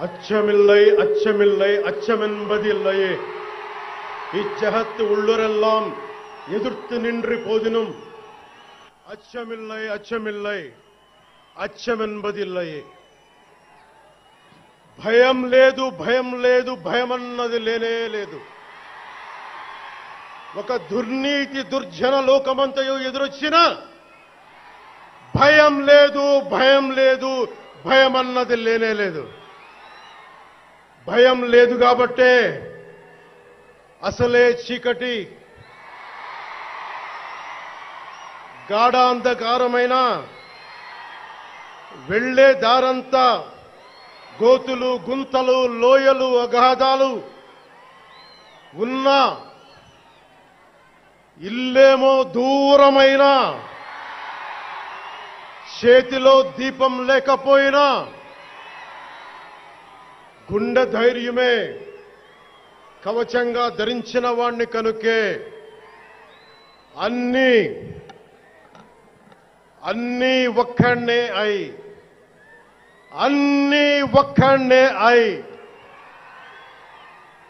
அச்சமில்லை அச்சமில்லை அச்சமென்பதில்லையே இச்சகத்து உள்ளுரெல்லாம் எதிர்த்து நின்று போதினும் அச்சமில்லை அச்சமில்லை అచ్చమెన్బదిల్లయే భయం లేదు భయం లేదు భయమన్నది లేనే లేదు. ఒక దుర్నీతి దుర్జన లోకమంతయు ఎదురొచ్చినా భయం లేదు భయం లేదు భయమన్నది లేనే లేదు. భయం లేదు కాబట్టే అసలే చీకటి గాఢాంధకారమైన వెళ్లే దారంతా గోతులు గుంతలు లోయలు అగాధాలు ఉన్నా ఇల్లేమో దూరమైన చేతిలో దీపం లేకపోయినా గుండె ధైర్యమే కవచంగా ధరించిన వాణ్ణి కనుకే అన్నీ ఒక్కడే అయి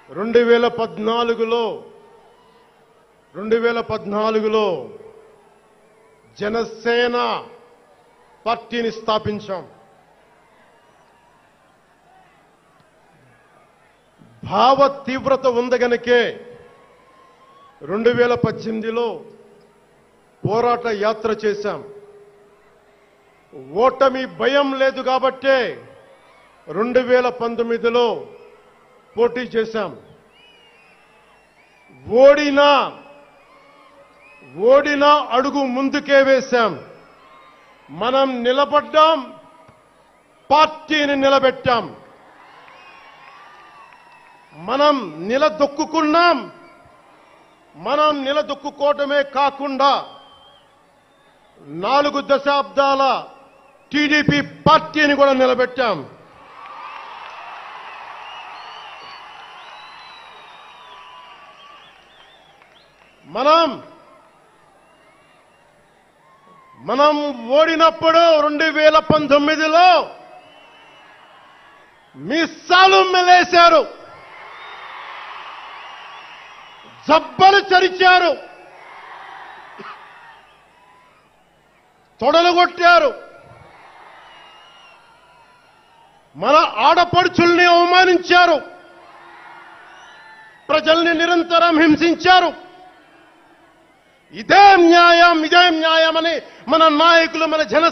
2014లో జనసేన పార్టీని స్థాపించాం. భావ తీవ్రత ఉంది గనుకే 2018లో పోరాట యాత్ర చేశాం. ఓటమి భయం లేదు కాబట్టే 2019లో పోటీ చేశాం. ఓడినా అడుగు ముందుకే వేశాం. మనం నిలబడ్డాం, పార్టీని నిలబెట్టాం. మనం నిలదొక్కుకున్నాం. మనం నిలదొక్కుకోవటమే కాకుండా 4 దశాబ్దాల టీడీపీ పార్టీని కూడా నిలబెట్టాం. మనం ఓడినప్పుడు 2019లో మీసాలు మెలేశారు, జబ్బలు చరిచారు, తొడలు కొట్టారు, మన ఆడపడుచుల్ని అవమానించారు, ప్రజల్ని నిరంతరం హింసించారు. ఇదే న్యాయం అని మన నాయకులు, మన జన